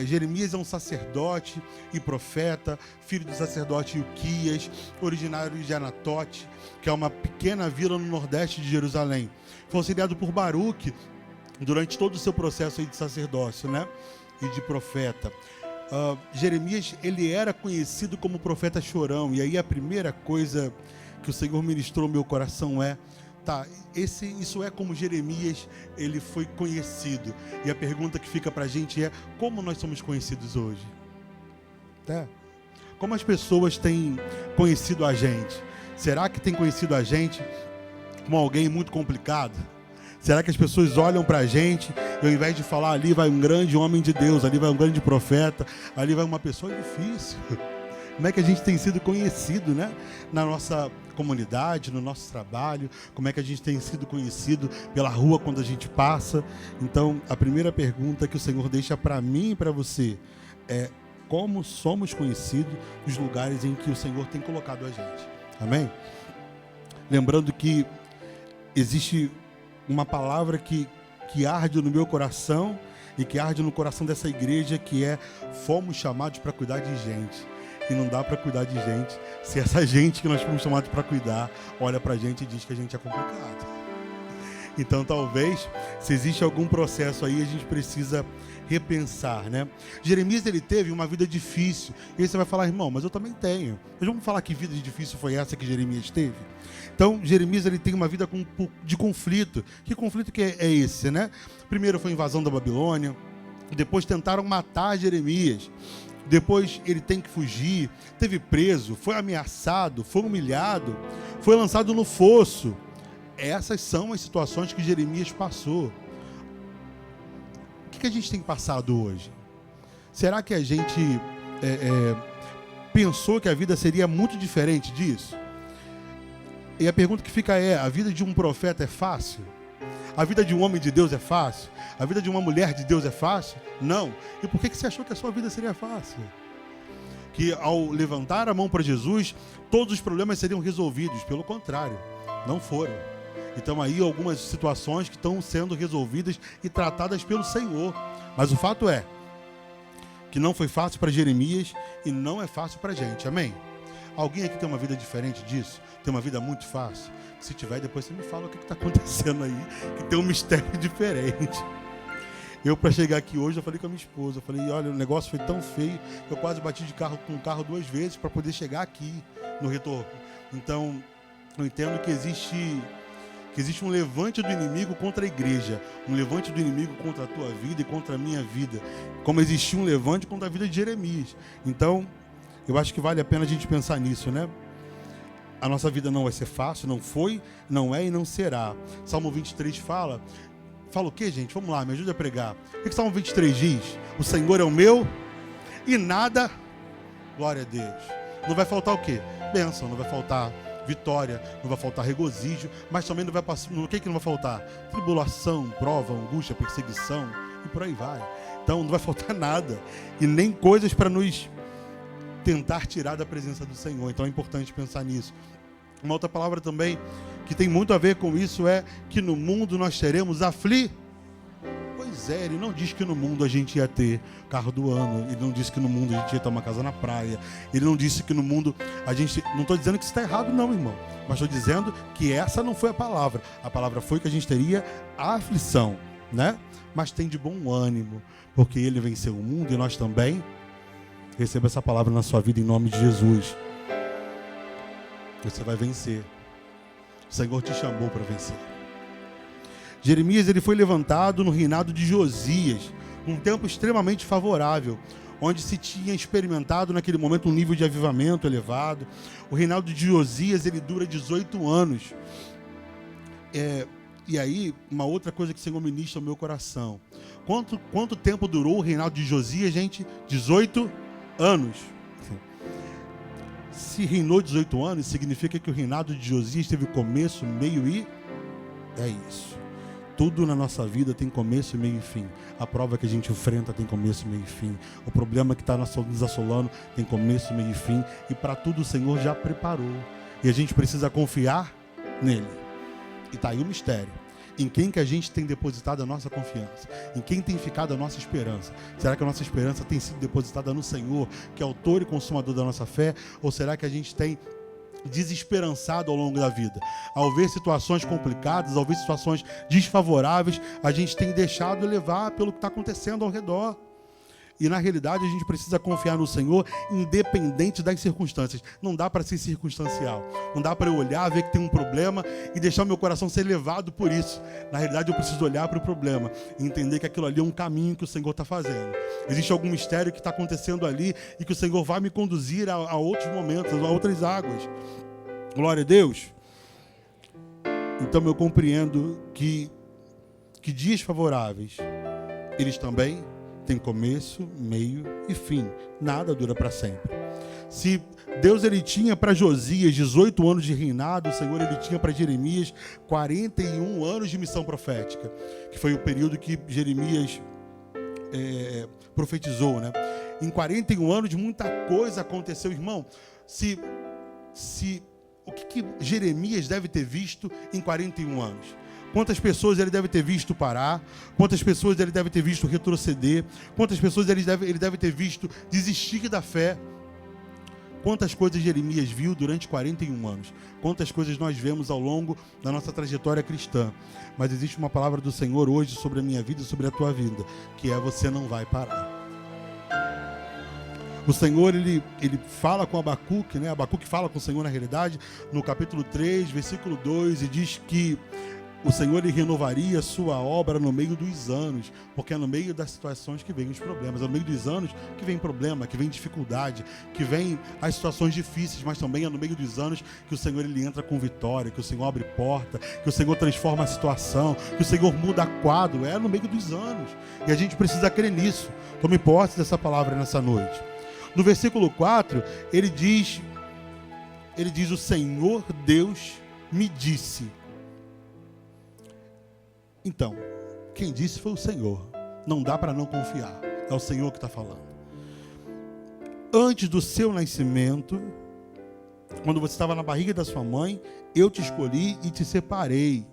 Jeremias é um sacerdote e profeta, filho do sacerdote Ilquias, originário de Anatote, que é uma pequena vila no nordeste de Jerusalém. Foi auxiliado por Baruque durante todo o seu processo aí de sacerdócio, né? E de profeta. Jeremias, ele era conhecido como profeta chorão. E aí a primeira coisa que o Senhor ministrou no meu coração é: isso é como Jeremias, ele foi conhecido. E a pergunta que fica pra gente é: como nós somos conhecidos hoje? Como as pessoas têm conhecido a gente? Será que têm conhecido a gente como alguém muito complicado? Será que as pessoas olham pra gente e ao invés de falar ali vai um grande homem de Deus, ali vai um grande profeta, ali vai uma pessoa difícil? Como é que a gente tem sido conhecido, né? Na nossa comunidade, no nosso trabalho, como é que a gente tem sido conhecido pela rua quando a gente passa? Então, a primeira pergunta que o Senhor deixa para mim e para você é: como somos conhecidos nos lugares em que o Senhor tem colocado a gente? Amém? Lembrando que existe uma palavra que arde no meu coração e que arde no coração dessa igreja, que é: fomos chamados para cuidar de gente. E não dá para cuidar de gente se essa gente que nós fomos chamados para cuidar olha para a gente e diz que a gente é complicado. Então, talvez, se existe algum processo aí, a gente precisa repensar, né? Jeremias, ele teve uma vida difícil. E aí você vai falar: irmão, mas eu também tenho. Mas vamos falar que vida difícil foi essa que Jeremias teve? Então, Jeremias, ele tem uma vida de conflito. Que conflito que é esse, né? Primeiro foi a invasão da Babilônia. Depois tentaram matar Jeremias. Depois ele tem que fugir, teve preso, foi ameaçado, foi humilhado, foi lançado no fosso. Essas são as situações que Jeremias passou. O que a gente tem passado hoje? Será que a gente pensou que a vida seria muito diferente disso? E a pergunta que fica é: a vida de um profeta é fácil? A vida de um homem de Deus é fácil? A vida de uma mulher de Deus é fácil? Não. E por que você achou que a sua vida seria fácil? Que ao levantar a mão para Jesus, todos os problemas seriam resolvidos. Pelo contrário, não foram. Então aí algumas situações que estão sendo resolvidas e tratadas pelo Senhor. Mas o fato é que não foi fácil para Jeremias e não é fácil para a gente. Amém? Alguém aqui tem uma vida diferente disso? Tem uma vida muito fácil? Se tiver, depois você me fala o que está acontecendo aí, que tem um mistério diferente. Eu, para chegar aqui hoje, eu falei com a minha esposa, eu falei: olha, o negócio foi tão feio que eu quase bati de carro com o carro 2 vezes para poder chegar aqui no retorno. Então, eu entendo que existe um levante do inimigo contra a igreja, um levante do inimigo contra a tua vida e contra a minha vida, como existia um levante contra a vida de Jeremias. Então, eu acho que vale a pena a gente pensar nisso, né? A nossa vida não vai ser fácil, não foi, não é e não será. Salmo 23 fala o quê, gente? Vamos lá, me ajuda a pregar. O que Salmo 23 diz? O Senhor é o meu e nada, glória a Deus. Não vai faltar o quê? Bênção, não vai faltar vitória, não vai faltar regozijo, mas também não vai passar, o que não vai faltar? Tribulação, prova, angústia, perseguição e por aí vai. Então não vai faltar nada e nem coisas para nos tentar tirar da presença do Senhor. Então é importante pensar nisso. Uma outra palavra também que tem muito a ver com isso é que no mundo nós teremos Pois é, ele não diz que no mundo a gente ia ter carro do ano, ele não disse que no mundo a gente ia ter uma casa na praia, ele não disse que no mundo a gente... Não estou dizendo que isso está errado não, irmão, mas estou dizendo que essa não foi a palavra foi que a gente teria a aflição, né? Mas tem de bom ânimo, porque ele venceu o mundo e nós também. Receba essa palavra na sua vida em nome de Jesus. Você vai vencer. O Senhor te chamou para vencer. Jeremias, ele foi levantado no reinado de Josias, um tempo extremamente favorável, onde se tinha experimentado naquele momento um nível de avivamento elevado. O reinado de Josias, ele dura 18 anos. E aí, uma outra coisa que o Senhor ministra ao meu coração. Quanto tempo durou o reinado de Josias, gente? 18 anos. Se reinou 18 anos, significa que o reinado de Josias teve começo, meio e... É isso. Tudo na nossa vida tem começo, meio e fim. A prova que a gente enfrenta tem começo, meio e fim. O problema que está nos assolando tem começo, meio e fim. E para tudo o Senhor já preparou. E a gente precisa confiar nele. E está aí o mistério. Em quem que a gente tem depositado a nossa confiança? Em quem tem ficado a nossa esperança? Será que a nossa esperança tem sido depositada no Senhor, que é autor e consumador da nossa fé? Ou será que a gente tem desesperançado ao longo da vida? Ao ver situações complicadas, ao ver situações desfavoráveis, a gente tem deixado levar pelo que está acontecendo ao redor. E na realidade a gente precisa confiar no Senhor independente das circunstâncias. Não dá para ser circunstancial. Não dá para eu olhar, ver que tem um problema e deixar o meu coração ser levado por isso. Na realidade eu preciso olhar para o problema e entender que aquilo ali é um caminho que o Senhor está fazendo. Existe algum mistério que está acontecendo ali e que o Senhor vai me conduzir a outros momentos, a outras águas. Glória a Deus. Então eu compreendo que dias favoráveis, eles também tem começo, meio e fim. Nada dura para sempre. Se Deus ele tinha para Josias 18 anos de reinado, o Senhor ele tinha para Jeremias 41 anos de missão profética, que foi o período que Jeremias profetizou, né? Em 41 anos muita coisa aconteceu, irmão. O que Jeremias deve ter visto em 41 anos? Quantas pessoas ele deve ter visto parar? Quantas pessoas ele deve ter visto retroceder? Quantas pessoas ele deve ter visto desistir da fé? Quantas coisas Jeremias viu durante 41 anos? Quantas coisas nós vemos ao longo da nossa trajetória cristã? Mas existe uma palavra do Senhor hoje sobre a minha vida e sobre a tua vida, que é: você não vai parar. O Senhor, ele fala com Abacuque, né? Abacuque fala com o Senhor na realidade, no capítulo 3, versículo 2, e diz que o Senhor ele renovaria a sua obra no meio dos anos, porque é no meio das situações que vem os problemas, é no meio dos anos que vem problema, que vem dificuldade, que vem as situações difíceis, mas também é no meio dos anos que o Senhor ele entra com vitória, que o Senhor abre porta, que o Senhor transforma a situação, que o Senhor muda quadro, é no meio dos anos, e a gente precisa crer nisso. Tome posse dessa palavra nessa noite. No versículo 4, ele diz, o Senhor Deus me disse. Então, quem disse foi o Senhor. Não dá para não confiar. É o Senhor que está falando. Antes do seu nascimento, quando você estava na barriga da sua mãe, eu te escolhi e te separei.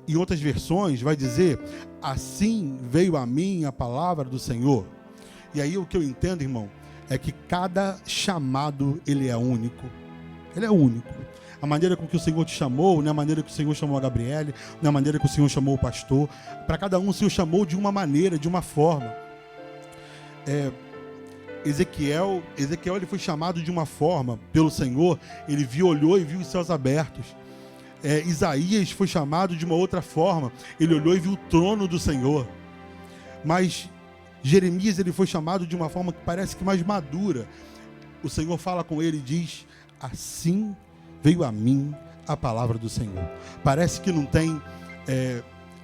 Em outras versões vai dizer: assim veio a mim a palavra do Senhor. E aí o que eu entendo, irmão, é que cada chamado ele é único. Ele é único. A maneira com que o Senhor te chamou, não é a maneira que o Senhor chamou a Gabriele, não é a maneira que o Senhor chamou o pastor. Para cada um o Senhor chamou de uma maneira, de uma forma. Ezequiel ele foi chamado de uma forma pelo Senhor, ele olhou e viu os céus abertos. Isaías foi chamado de uma outra forma, ele olhou e viu o trono do Senhor. Mas Jeremias ele foi chamado de uma forma que parece que mais madura. O Senhor fala com ele e diz: assim veio a mim a palavra do Senhor. Parece que não tem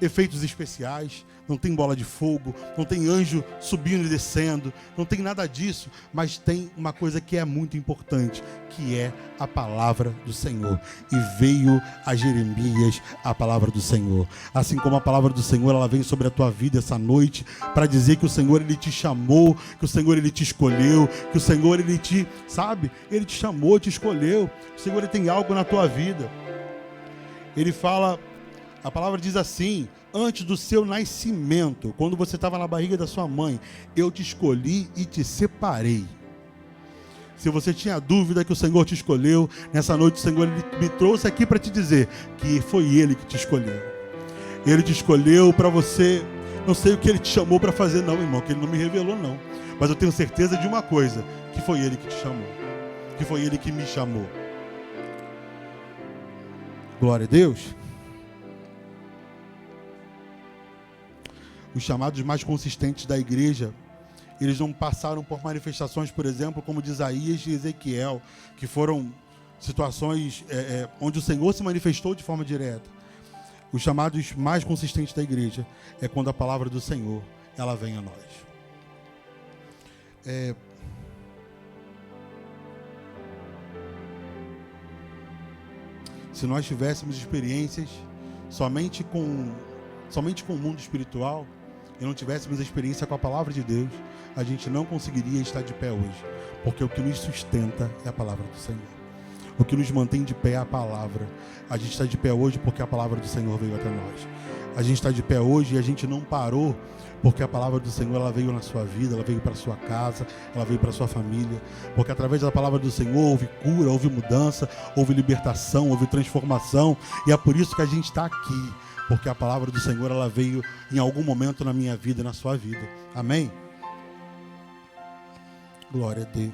efeitos especiais, não tem bola de fogo, não tem anjo subindo e descendo, não tem nada disso, mas tem uma coisa que é muito importante, que é a palavra do Senhor. E veio a Jeremias a palavra do Senhor. Assim como a palavra do Senhor, ela vem sobre a tua vida essa noite, para dizer que o Senhor, ele te chamou, que o Senhor, ele te escolheu, que o Senhor, ele te chamou, te escolheu. O Senhor, ele tem algo na tua vida. Ele fala, a palavra diz assim: antes do seu nascimento, quando você estava na barriga da sua mãe, eu te escolhi e te separei. Se você tinha dúvida que o Senhor te escolheu, nessa noite o Senhor ele me trouxe aqui para te dizer que foi Ele que te escolheu. Ele te escolheu para você. Não sei o que Ele te chamou para fazer não, irmão, que Ele não me revelou não. Mas eu tenho certeza de uma coisa, que foi Ele que te chamou. Que foi Ele que me chamou. Glória a Deus. Os chamados mais consistentes da igreja, eles não passaram por manifestações, por exemplo, como de Isaías e Ezequiel, que foram situações onde o Senhor se manifestou de forma direta. Os chamados mais consistentes da igreja é quando a palavra do Senhor, ela vem a nós. Se nós tivéssemos experiências somente com o mundo espiritual, e não tivéssemos experiência com a palavra de Deus, a gente não conseguiria estar de pé hoje, porque o que nos sustenta é a palavra do Senhor. O que nos mantém de pé é a palavra. A gente está de pé hoje porque a palavra do Senhor veio até nós. A gente está de pé hoje e a gente não parou porque a palavra do Senhor, ela veio na sua vida, ela veio para a sua casa, ela veio para a sua família. Porque através da palavra do Senhor houve cura, houve mudança, houve libertação, houve transformação. E é por isso que a gente está aqui. Porque a palavra do Senhor, ela veio em algum momento na minha vida e na sua vida. Amém? Glória a Deus.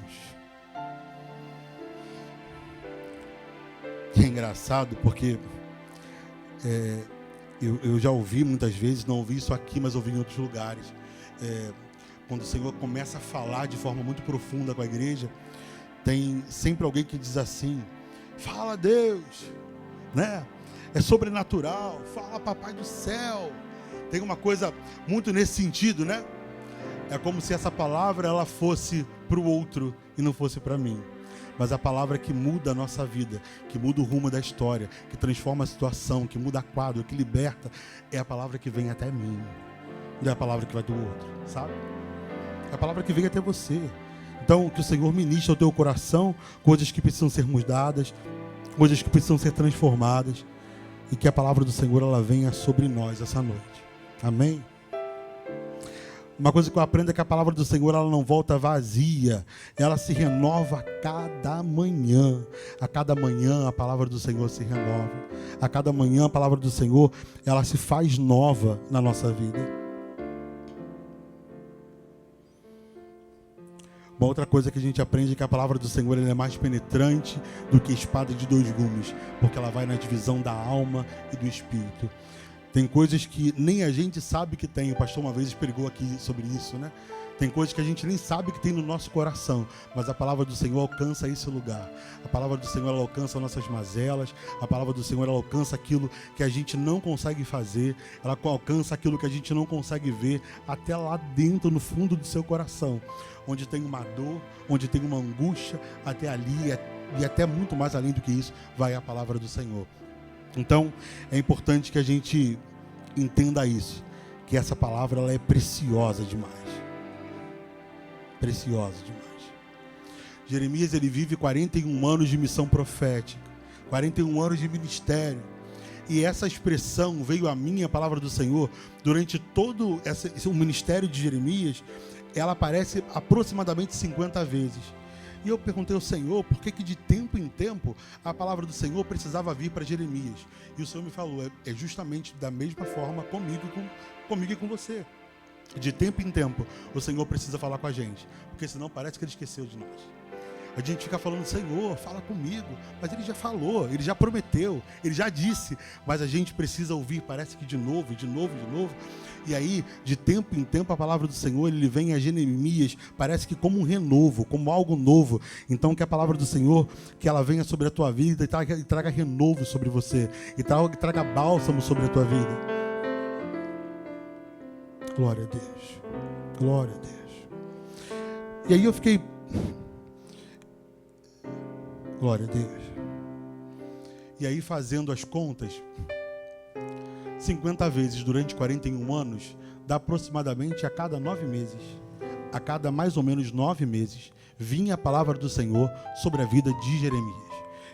E é engraçado porque eu já ouvi muitas vezes, não ouvi isso aqui, mas ouvi em outros lugares. Quando o Senhor começa a falar de forma muito profunda com a igreja, tem sempre alguém que diz assim: fala Deus, né? É sobrenatural, fala Papai do céu. Tem uma coisa muito nesse sentido, né? É como se essa palavra ela fosse para o outro e não fosse para mim. Mas a palavra que muda a nossa vida, que muda o rumo da história, que transforma a situação, que muda quadro, que liberta, é a palavra que vem até mim. Não é a palavra que vai do outro, sabe? É a palavra que vem até você. Então, que o Senhor ministre ao teu coração coisas que precisam ser mudadas, coisas que precisam ser transformadas, e que a palavra do Senhor ela venha sobre nós essa noite. Amém? Uma coisa que eu aprendo é que a palavra do Senhor ela não volta vazia, ela se renova a cada manhã. A cada manhã a palavra do Senhor se renova. A cada manhã a palavra do Senhor ela se faz nova na nossa vida. Uma outra coisa que a gente aprende é que a palavra do Senhor ela é mais penetrante do que espada de dois gumes, porque ela vai na divisão da alma e do espírito. Tem coisas que nem a gente sabe que tem. O pastor uma vez pregou aqui sobre isso, né? Tem coisas que a gente nem sabe que tem no nosso coração, mas a palavra do Senhor alcança esse lugar. A palavra do Senhor ela alcança nossas mazelas. A palavra do Senhor ela alcança aquilo que a gente não consegue fazer. Ela alcança aquilo que a gente não consegue ver, até lá dentro, no fundo do seu coração, onde tem uma dor, onde tem uma angústia, até ali e até muito mais além do que isso vai a palavra do Senhor. Então, é importante que a gente entenda isso, que essa palavra ela é preciosa demais. Preciosa demais. Jeremias, ele vive 41 anos de missão profética, 41 anos de ministério. E essa expressão veio a mim, a palavra do Senhor, durante todo o ministério de Jeremias, ela aparece aproximadamente 50 vezes. E eu perguntei ao Senhor por que de tempo em tempo a palavra do Senhor precisava vir para Jeremias. E o Senhor me falou, é justamente da mesma forma comigo e com você. De tempo em tempo o Senhor precisa falar com a gente, porque senão parece que Ele esqueceu de nós. A gente fica falando, Senhor, fala comigo, mas Ele já falou, Ele já prometeu, Ele já disse, mas a gente precisa ouvir, parece que de novo. E aí, de tempo em tempo, a palavra do Senhor, Ele vem a Jeremias, parece que como um renovo, como algo novo. Então, que a palavra do Senhor, que ela venha sobre a tua vida e traga renovo sobre você, e traga bálsamo sobre a tua vida. Glória a Deus, glória a Deus. E aí eu fiquei... Glória a Deus. E aí, fazendo as contas, 50 vezes durante 41 anos, dá aproximadamente a cada 9 meses. A cada mais ou menos 9 meses, vinha a palavra do Senhor sobre a vida de Jeremias.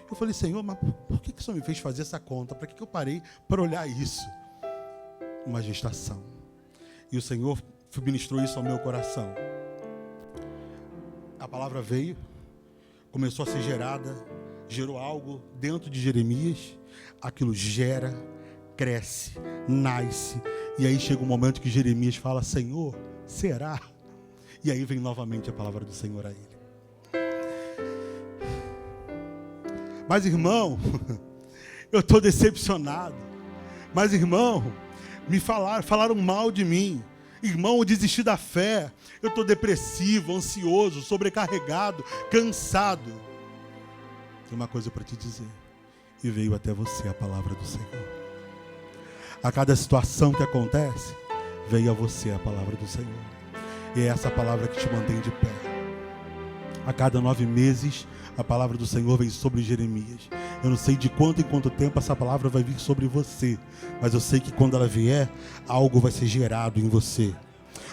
Eu falei, Senhor, mas por que o Senhor me fez fazer essa conta? Para que eu parei para olhar isso? Uma gestação. E o Senhor ministrou isso ao meu coração. A palavra veio, começou a ser gerada, gerou algo dentro de Jeremias, aquilo gera, cresce, nasce, e aí chega um momento que Jeremias fala, Senhor, será? E aí vem novamente a palavra do Senhor a ele. Mas irmão, eu estou decepcionado, mas irmão, me falaram mal de mim. Irmão, eu desisti da fé. Eu estou depressivo, ansioso, sobrecarregado, cansado. Tem uma coisa para te dizer. E veio até você a palavra do Senhor. A cada situação que acontece, veio a você a palavra do Senhor. E é essa palavra que te mantém de pé. A cada 9 meses, a palavra do Senhor vem sobre Jeremias. Eu não sei de quanto em quanto tempo essa palavra vai vir sobre você, mas eu sei que quando ela vier, algo vai ser gerado em você.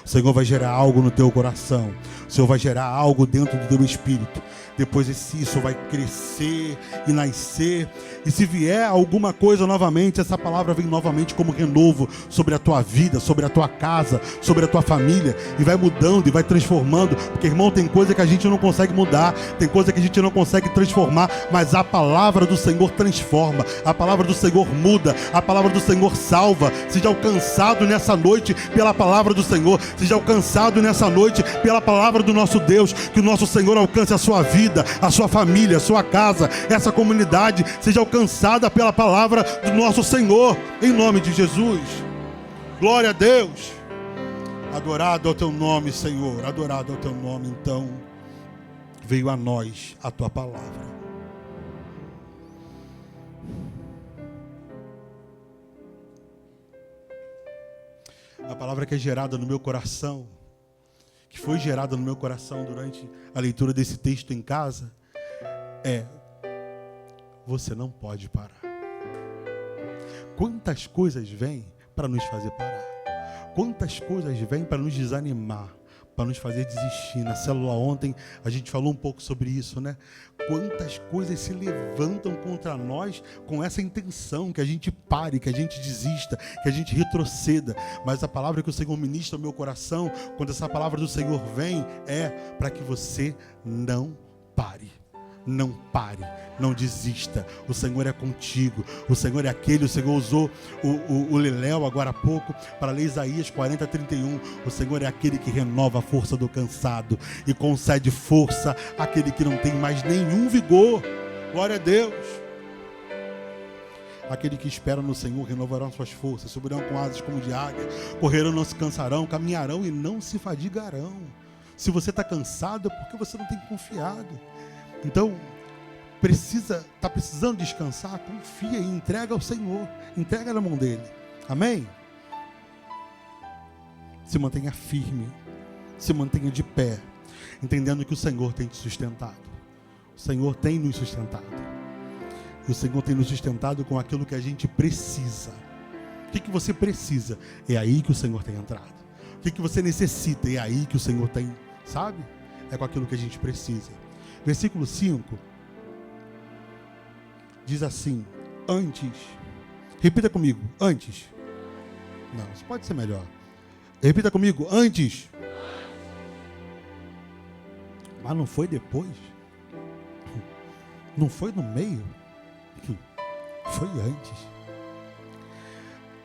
O Senhor vai gerar algo no teu coração. O Senhor vai gerar algo dentro do teu espírito. Depois isso vai crescer e nascer. E se vier alguma coisa novamente, essa palavra vem novamente como renovo sobre a tua vida, sobre a tua casa, sobre a tua família. E vai mudando e vai transformando. Porque, irmão, tem coisa que a gente não consegue mudar. Tem coisa que a gente não consegue transformar. Mas a palavra do Senhor transforma. A palavra do Senhor muda. A palavra do Senhor salva. Seja alcançado nessa noite pela palavra do Senhor. Seja alcançado nessa noite pela palavra do nosso Deus. Que o nosso Senhor alcance a sua vida, a sua família, a sua casa, essa comunidade seja alcançada pela palavra do nosso Senhor, em nome de Jesus. Glória a Deus. Adorado é o teu nome, Senhor, adorado é o teu nome. Então veio a nós a tua palavra. A palavra que é gerada no meu coração, que foi gerada no meu coração durante a leitura desse texto em casa, é: você não pode parar. Quantas coisas vêm para nos fazer parar? Quantas coisas vêm para nos desanimar, para nos fazer desistir? Na célula ontem a gente falou um pouco sobre isso, né? Quantas coisas se levantam contra nós com essa intenção, que a gente pare, que a gente desista, que a gente retroceda. Mas a palavra que o Senhor ministra ao meu coração, quando essa palavra do Senhor vem, é para que você não pare. Não pare, não desista. O Senhor é contigo. O Senhor é aquele. O Senhor usou o Leléu agora há pouco para ler Isaías 40:31. O Senhor é aquele que renova a força do cansado e concede força àquele que não tem mais nenhum vigor. Glória a Deus. Aquele que espera no Senhor renovarão suas forças, subirão com asas como de águia, correrão, não se cansarão, caminharão e não se fadigarão. Se você está cansado, é porque você não tem confiado. Então, está precisando descansar, confia e entrega ao Senhor, entrega na mão dele. Amém? Se mantenha firme, se mantenha de pé, entendendo que o Senhor tem te sustentado. O Senhor tem nos sustentado. E o Senhor tem nos sustentado com aquilo que a gente precisa. O que você precisa? É aí que o Senhor tem entrado. O que você necessita? É aí que o Senhor tem, sabe? É com aquilo que a gente precisa. Versículo 5 diz assim: antes, repita comigo, antes. Não, isso pode ser melhor. Repita comigo, antes. Mas não foi depois? Não foi no meio? Foi antes.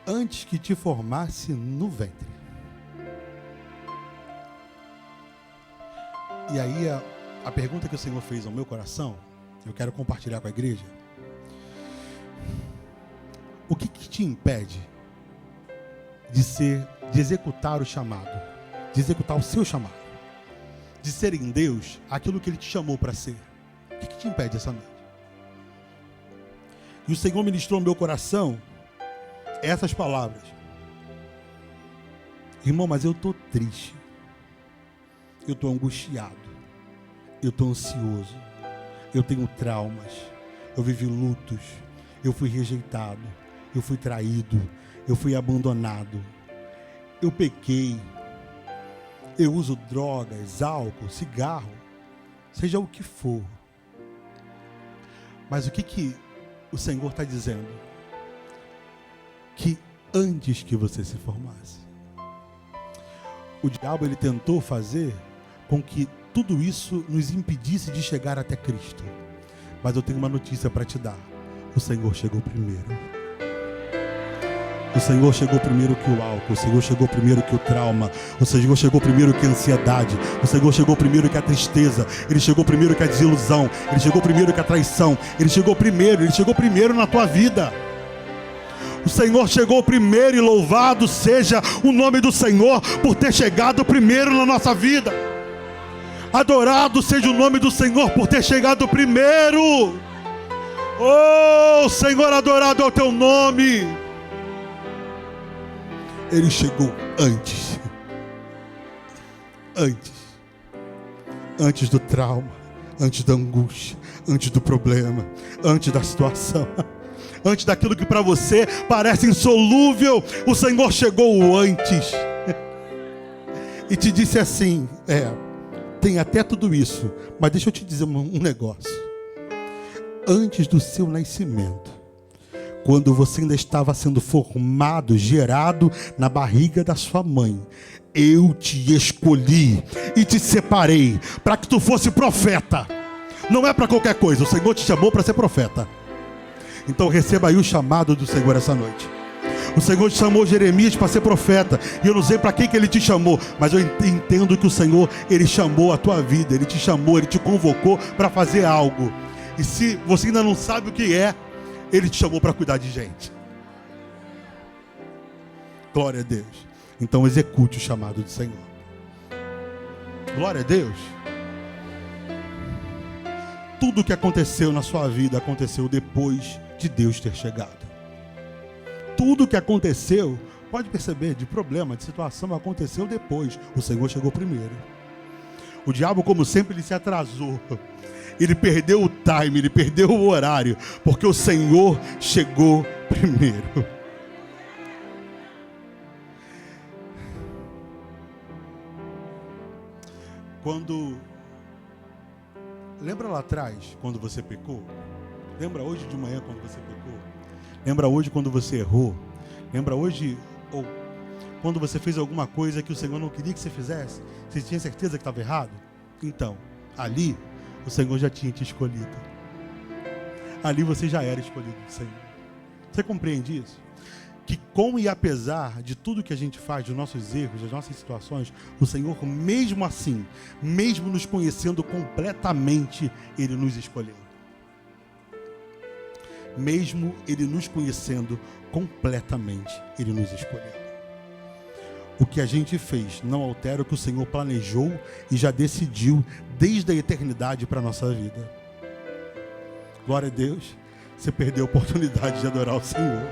Antes que te formasse no ventre. E aí a pergunta que o Senhor fez ao meu coração, eu quero compartilhar com a igreja. O que te impede de executar o chamado, de executar o seu chamado, de ser em Deus aquilo que Ele te chamou para ser? O que te impede essa noite? E o Senhor ministrou no meu coração essas palavras: irmão, mas eu estou triste, eu estou angustiado, eu estou ansioso, eu tenho traumas, eu vivi lutos, eu fui rejeitado, eu fui traído, eu fui abandonado, eu pequei, eu uso drogas, álcool, cigarro, seja o que for. Mas o que o Senhor está dizendo? Que antes que você se formasse, o diabo ele tentou fazer com que tudo isso nos impedisse de chegar até Cristo. Mas eu tenho uma notícia para te dar: o Senhor chegou primeiro. O Senhor chegou primeiro que o álcool, o Senhor chegou primeiro que o trauma, o Senhor chegou primeiro que a ansiedade, o Senhor chegou primeiro que a tristeza, Ele chegou primeiro que a desilusão, Ele chegou primeiro que a traição, Ele chegou primeiro na tua vida. O Senhor chegou primeiro e louvado seja o nome do Senhor por ter chegado primeiro na nossa vida. Adorado seja o nome do Senhor por ter chegado primeiro. Oh, Senhor, adorado é o teu nome. Ele chegou antes. Antes do trauma, antes da angústia, antes do problema, antes da situação, antes daquilo que para você parece insolúvel. O Senhor chegou antes. e te disse assim: tem até tudo isso, mas deixa eu te dizer um negócio. Antes do seu nascimento, quando você ainda estava sendo formado, gerado na barriga da sua mãe, eu te escolhi e te separei para que tu fosse profeta. Não é para qualquer coisa, o Senhor te chamou para ser profeta. Então receba aí o chamado do Senhor essa noite. O Senhor te chamou Jeremias para ser profeta. E eu não sei para que ele te chamou, mas eu entendo que o Senhor, Ele chamou a tua vida. Ele te chamou, Ele te convocou para fazer algo. E se você ainda não sabe o que é, Ele te chamou para cuidar de gente. Glória a Deus. Então execute o chamado do Senhor. Glória a Deus. Tudo o que aconteceu na sua vida aconteceu depois de Deus ter chegado. Tudo o que aconteceu, pode perceber, de problema, de situação, aconteceu depois. O Senhor chegou primeiro. O diabo, como sempre, ele se atrasou. Ele perdeu o time, ele perdeu o horário, porque o Senhor chegou primeiro. Lembra lá atrás, quando você pecou? Lembra hoje de manhã, quando você pecou? Lembra hoje quando você errou? Lembra hoje, ou quando você fez alguma coisa que o Senhor não queria que você fizesse? Você tinha certeza que estava errado? Então, ali, o Senhor já tinha te escolhido. Ali você já era escolhido do Senhor. Você compreende isso? Que com e apesar de tudo que a gente faz, dos nossos erros, das nossas situações, o Senhor, mesmo assim, mesmo nos conhecendo completamente, Ele nos escolheu. Mesmo Ele nos conhecendo completamente, Ele nos escolheu. O que a gente fez não altera o que o Senhor planejou e já decidiu desde a eternidade para a nossa vida. Glória a Deus. Você perdeu a oportunidade de adorar o Senhor.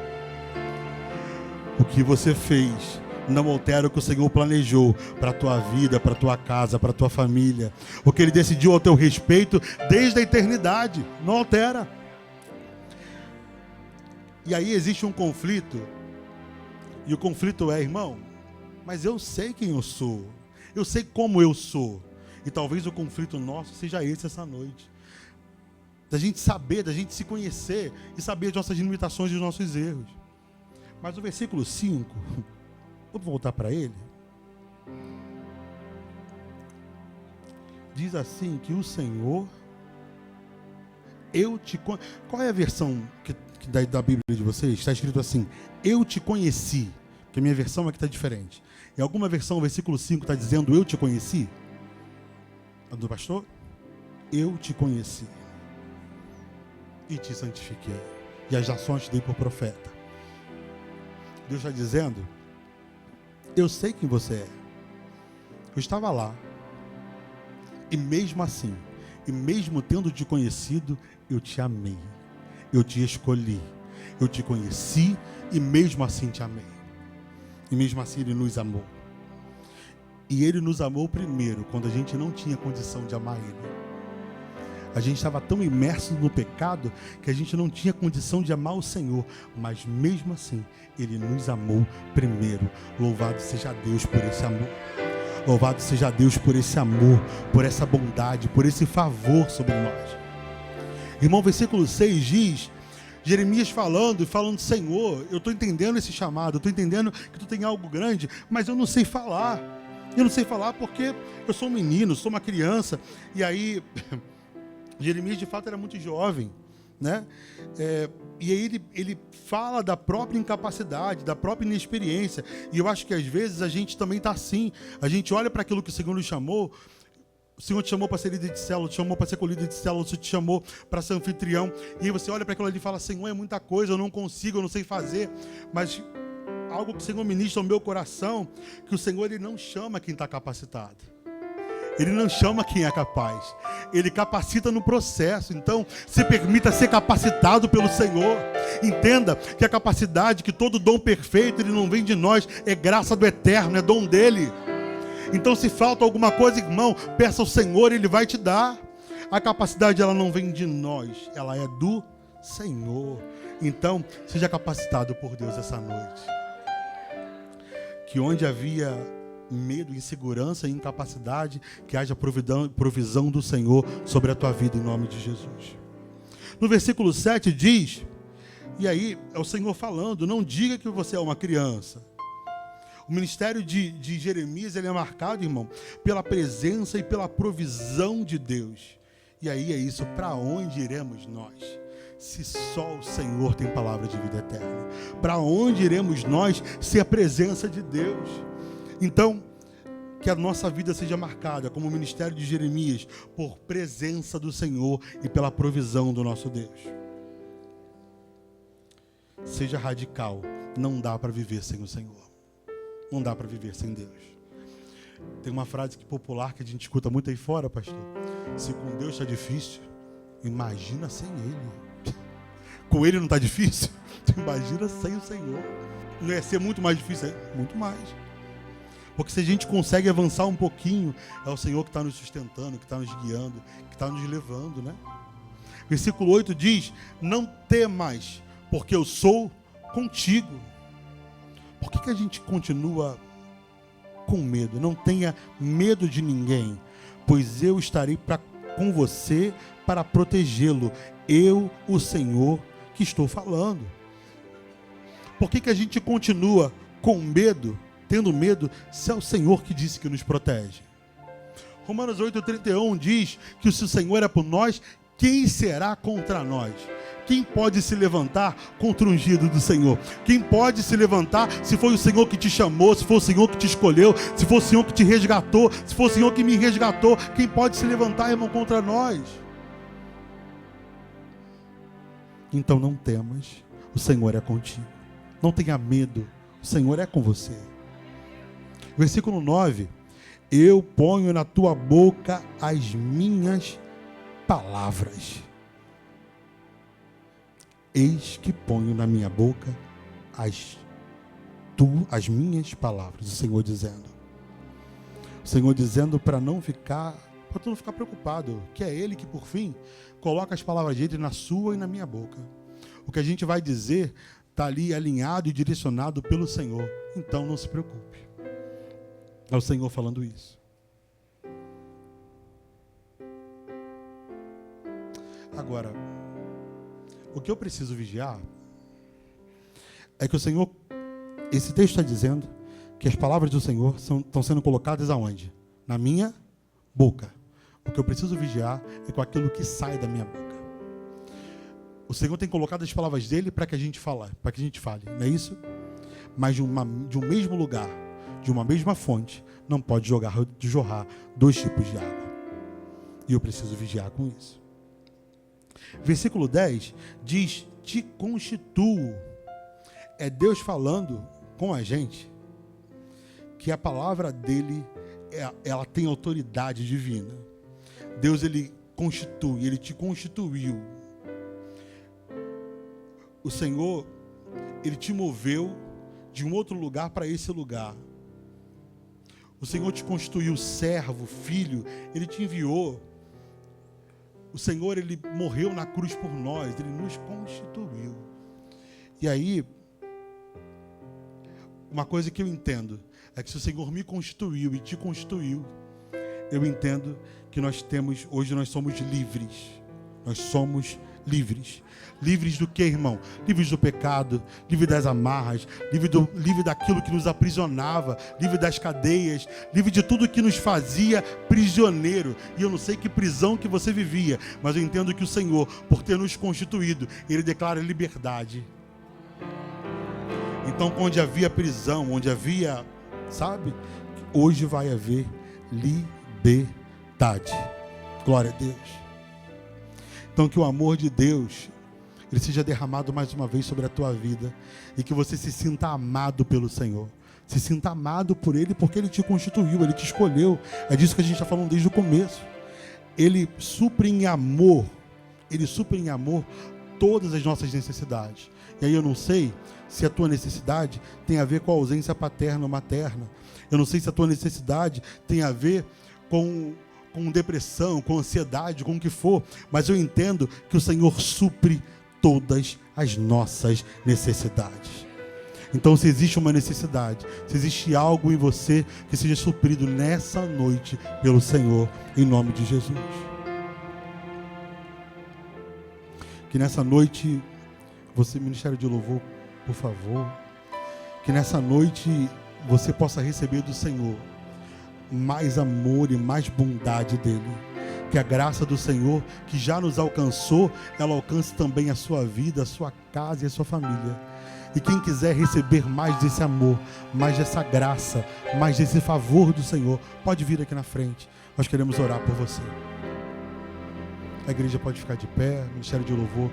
O que você fez não altera o que o Senhor planejou para a tua vida, para a tua casa, para a tua família. O que Ele decidiu ao teu respeito desde a eternidade não altera. E aí existe um conflito. E o conflito é, irmão, mas eu sei quem eu sou. Eu sei como eu sou. E talvez o conflito nosso seja esse essa noite. Da gente saber, da gente se conhecer e saber as nossas limitações e os nossos erros. Mas o versículo 5, vamos voltar para ele. Diz assim que o Senhor, Qual é a versão da Bíblia de vocês? Está escrito assim: eu te conheci. Porque a minha versão aqui está diferente. Em alguma versão, o versículo 5 está dizendo eu te conheci. A do pastor? Eu te conheci. E te santifiquei. E as nações te dei por profeta. Deus está dizendo: eu sei quem você é. Eu estava lá. E mesmo assim, e mesmo tendo te conhecido, eu te amei. Eu te escolhi. Eu te conheci e mesmo assim te amei. E mesmo assim Ele nos amou. E Ele nos amou primeiro, quando a gente não tinha condição de amar Ele. A gente estava tão imerso no pecado que a gente não tinha condição de amar o Senhor. Mas mesmo assim, Ele nos amou primeiro. Louvado seja Deus por esse amor. Louvado seja Deus por esse amor, por essa bondade, por esse favor sobre nós. Irmão, versículo 6 diz, Jeremias falando, Senhor, eu estou entendendo esse chamado, eu estou entendendo que tu tem algo grande, mas eu não sei falar. Eu não sei falar porque eu sou um menino, sou uma criança. E aí, Jeremias de fato era muito jovem, né? E aí ele fala da própria incapacidade, da própria inexperiência. E eu acho que às vezes a gente também está assim. A gente olha para aquilo que o Senhor nos chamou. O Senhor te chamou para ser líder de célula, te chamou para ser colíder de célula, te chamou para ser anfitrião. E aí você olha para aquilo ali e fala: Senhor, é muita coisa, eu não consigo, eu não sei fazer. Mas algo que o Senhor ministra ao meu coração, que o Senhor Ele não chama quem está capacitado. Ele não chama quem é capaz. Ele capacita no processo. Então, se permita ser capacitado pelo Senhor. Entenda que a capacidade, que todo dom perfeito, ele não vem de nós. É graça do Eterno, é dom dele. Então, se falta alguma coisa, irmão, peça ao Senhor, Ele vai te dar. A capacidade, ela não vem de nós. Ela é do Senhor. Então, seja capacitado por Deus essa noite. Que onde havia medo, insegurança e incapacidade, que haja provisão do Senhor sobre a tua vida, em nome de Jesus. No versículo 7 diz, e aí é o Senhor falando, não diga que você é uma criança. O ministério de Jeremias, ele é marcado, irmão, pela presença e pela provisão de Deus. E aí é isso, para onde iremos nós? Se só o Senhor tem palavra de vida eterna. Para onde iremos nós se a presença de Deus? Então, que a nossa vida seja marcada, como o ministério de Jeremias, por presença do Senhor e pela provisão do nosso Deus. Seja radical, não dá para viver sem o Senhor. Não dá para viver sem Deus. Tem uma frase popular que a gente escuta muito aí fora, pastor. Se com Deus está difícil, imagina sem Ele. Com Ele não está difícil? Imagina sem o Senhor. Não ia ser muito mais difícil? Muito mais. Porque se a gente consegue avançar um pouquinho, é o Senhor que está nos sustentando, que está nos guiando, que está nos levando, né? Versículo 8 diz, não temas, porque eu sou contigo. Por que a gente continua com medo? Não tenha medo de ninguém, pois eu estarei com você para protegê-lo. Eu, o Senhor, que estou falando. Por que a gente continua com medo, tendo medo, se é o Senhor que disse que nos protege? Romanos 8,31 diz que se o Senhor é por nós, quem será contra nós? Quem pode se levantar contra o ungido do Senhor? Quem pode se levantar se foi o Senhor que te chamou, se foi o Senhor que te escolheu, se foi o Senhor que te resgatou, se foi o Senhor que me resgatou? Quem pode se levantar, irmão, contra nós? Então não temas, o Senhor é contigo. Não tenha medo, o Senhor é com você. Versículo 9. Eu ponho na tua boca as minhas palavras. Eis que ponho na minha boca as minhas palavras, o Senhor dizendo. O Senhor dizendo para tu não ficar preocupado, que é Ele que por fim coloca as palavras dele na sua e na minha boca. O que a gente vai dizer está ali alinhado e direcionado pelo Senhor. Então não se preocupe. É o Senhor falando isso. Agora, o que eu preciso vigiar é que o Senhor, esse texto está dizendo que as palavras do Senhor estão sendo colocadas aonde? Na minha boca. O que eu preciso vigiar é com aquilo que sai da minha boca. O Senhor tem colocado as palavras dele para que a gente fale, não é isso? Mas de um mesmo lugar, de uma mesma fonte, não pode jorrar dois tipos de água. E eu preciso vigiar com isso. Versículo 10 diz, te constituo. É Deus falando com a gente que a palavra dele, ela tem autoridade divina. Deus, ele constitui, ele te constituiu. O Senhor, ele te moveu de um outro lugar para esse lugar. O Senhor te constituiu servo, filho, ele te enviou. O Senhor, ele morreu na cruz por nós, ele nos constituiu. E aí, uma coisa que eu entendo é que se o Senhor me constituiu e te constituiu, eu entendo que hoje nós somos livres. Nós somos livres. Livres do que, irmão? Livres do pecado, livres das amarras, livre daquilo que nos aprisionava, livre das cadeias, livre de tudo que nos fazia prisioneiro. E eu não sei que prisão que você vivia, mas eu entendo que o Senhor, por ter nos constituído, ele declara liberdade. Então, onde havia prisão, onde havia, hoje vai haver liberdade. Glória a Deus. Então, que o amor de Deus, ele seja derramado mais uma vez sobre a tua vida e que você se sinta amado pelo Senhor. Se sinta amado por Ele porque Ele te constituiu, Ele te escolheu. É disso que a gente está falando desde o começo. Ele supre em amor todas as nossas necessidades. E aí eu não sei se a tua necessidade tem a ver com a ausência paterna ou materna. Eu não sei se a tua necessidade tem a ver com depressão, com ansiedade, com o que for, mas eu entendo que o Senhor supre todas as nossas necessidades. Então, se existe uma necessidade, se existe algo em você que seja suprido nessa noite pelo Senhor, em nome de Jesus. Que nessa noite, você, Ministério de Louvor, por favor, que nessa noite você possa receber do Senhor mais amor e mais bondade dele. Que a graça do Senhor, que já nos alcançou, ela alcance também a sua vida, a sua casa e a sua família. E quem quiser receber mais desse amor, mais dessa graça, mais desse favor do Senhor, pode vir aqui na frente. Nós queremos orar por você. A igreja pode ficar de pé, Ministério de Louvor